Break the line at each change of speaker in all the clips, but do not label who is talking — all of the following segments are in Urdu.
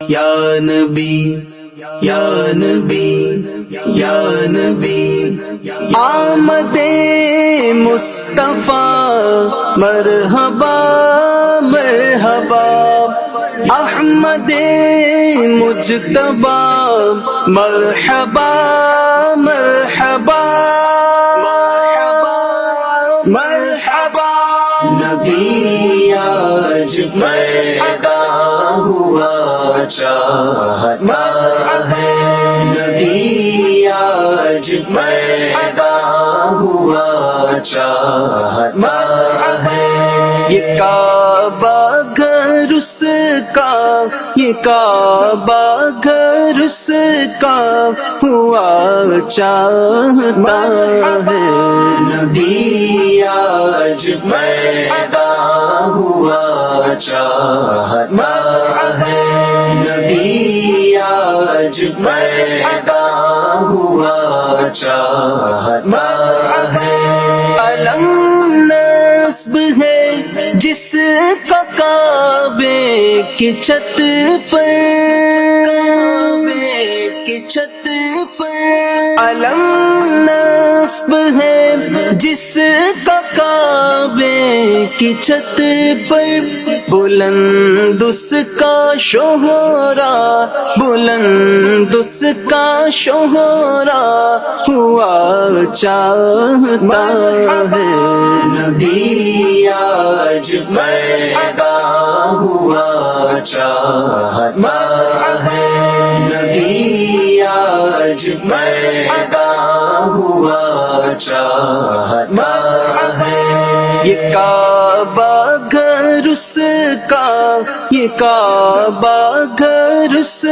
یا نبی یا نبی یا نبی آمد مصطفیٰ مرحبا مرحبا احمد مجتبی مرحبا مرحبا مرحبا نبی آج پیدا ہوا چاہتا ہے نبی آج پیدا ہوا چاہتا ہے یہ کعبہ گھر اس کا یہ کعبہ گھر اس کا ہوا چاہتا ہے نبی آج پیدا ہوا چاہتا ہے نبی آج پیدا ہوا چاہتا ہے علم نصب ہے جس کا کعبے کی چھت پر علم نصب ہے جس کا کعبے کی چھت پر بلند اس کا شہرا بلند اس کا شہرا ہوا چاہتا ہے نبی آج پیدا ہوا چاہتا ہے نبی آج پیدا ہوا چاہتا ہے یہ کعبہ گھر اس کا یہ کعبہ گھر اس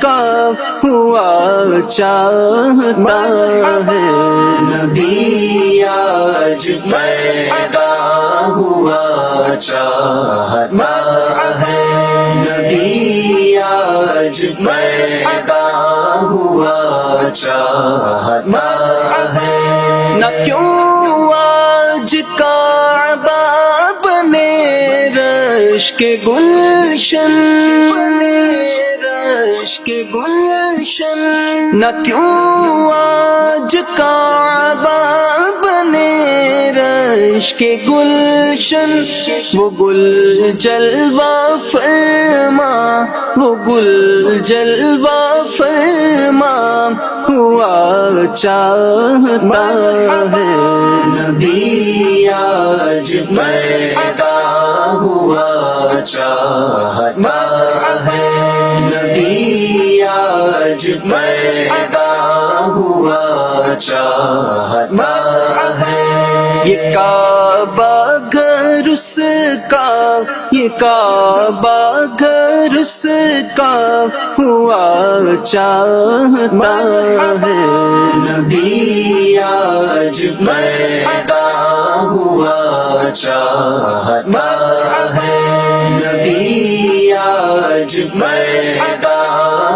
کا ہوا چاہتا ہے نبی آج پیدا ہوا چاہتا ہے نبی آج پیدا ہوا چاہتا ہے نہ کیوں آج کعبہ بنے رش کے گلشن نہ کیوں آج کعبہ بنے رش کے گلشن وہ گل جلوہ فرما وہ گل جلوہ فرما ہوا چاہتا ہے نبی آج پیدا ہوا چاہتا ہے نبی آج پیدا ہوا چاہتا ہے یہ کعبہ گھر اس کا یہ کعبہ گھر اس کا ہوا چاہتا ہے نبی آج پیدا ہوا چاہتا ہے نبی آج پیدا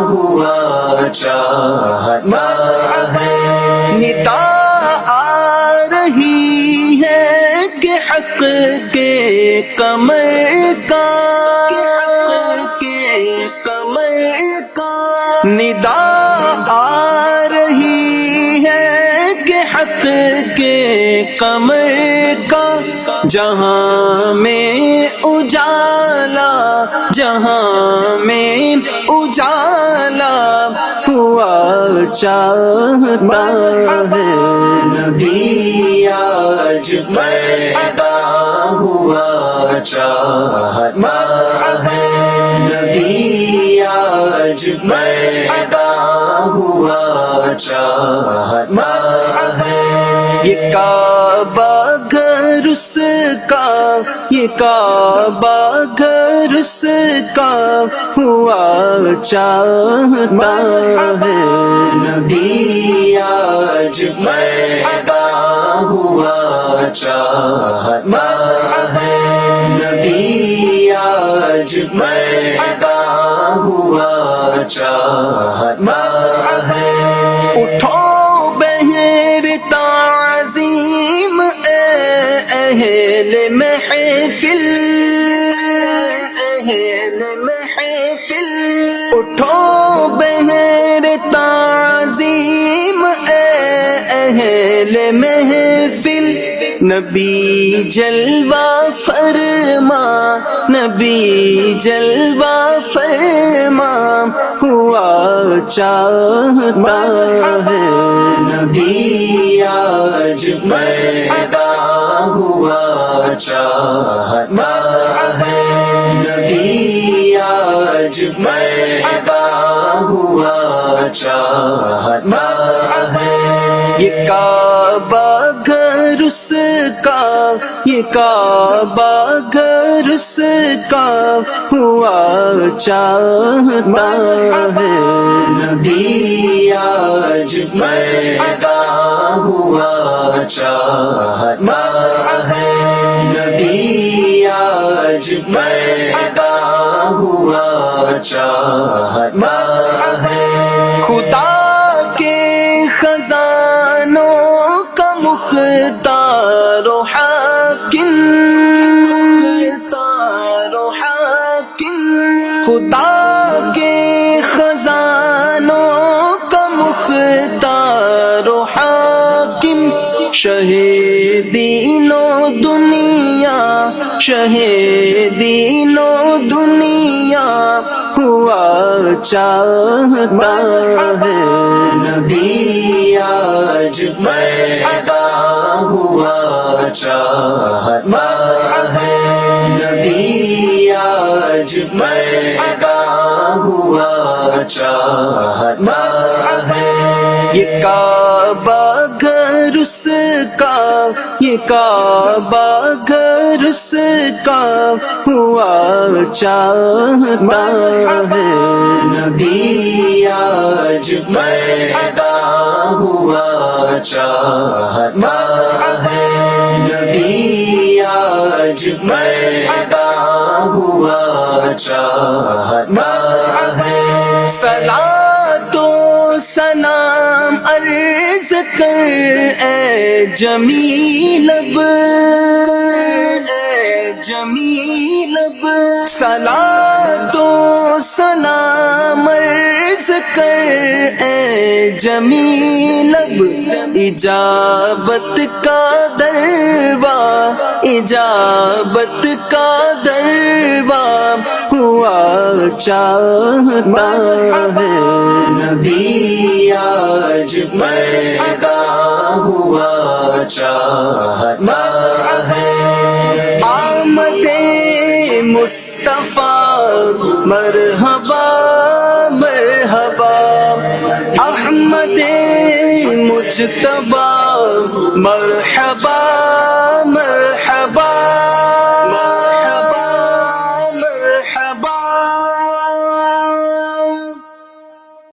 ہوا چاہتا ہے ندا آ رہی ہے کہ حق کے کمر کا ندا آ رہی ہے کہ حق کے کمر کا جہاں میں اجالا جہاں میں اجالا ہوا چاہتا ہے نبی آج پیدا ہوا چاہتا ہے نبی آج پیدا ہوا چاہتا ہے یہ کعبہ گھر اس کا یہ کعبہ گھر اس کا ہوا چاہتا ہے نبی آج پیدا ہوا چاہتا ہے نبی آج پیدا ہوا چاہتا ہے اٹھو بہر تعظیم اہل محفل اٹھو بہر تعظیم اے اہل محفل، نبی جلوہ فرما، نبی جلوہ فرما، ہوا چاہتا ہے نبی آج پیدا ہوا چاہتا ہے، نبی آج پیدا ہوا چاہتا ہے۔ یہ کعبہ گھر اس کا، یہ کعبہ گھر اس کا ہوا چاہتا ہے، نبی آج پیدا ہوا چاہتا ہے، نبی آج پیدا ہوا چاہتا ہے۔ خدا کے خزانوں کا مختار و حاکم، خدا کے خزانوں کا مختار و حاکم، شہ دین و دنیا، شہ دین و دنیا ہوا چاہتا ہے، نبی آج پیدا ہوا چاہتا ہے، نبی آج پیدا ہوا چاہتا ہے۔ یہ کعبہ گھر اس کا، یہ کعبہ گھر اس کا ہوا چاہتا ہے، نبی آج پیدا ہوا چاہتا ہے، نبی آج پیدا ہوا چاہتا ہے۔ صلاۃ و سلام عرض کر اے جمیل لب، اے جمیل لب، صلاۃ و سلام عرض کر اے جمیل لب، اجابت کا دربار، اجابت کا دربار ہوا چاہتا ہے، نبی آج پیدا ہوا چاہتا ہے۔ آمد مصطفیٰ مرحبا مرحبا، احمد مجتبیٰ مرحبا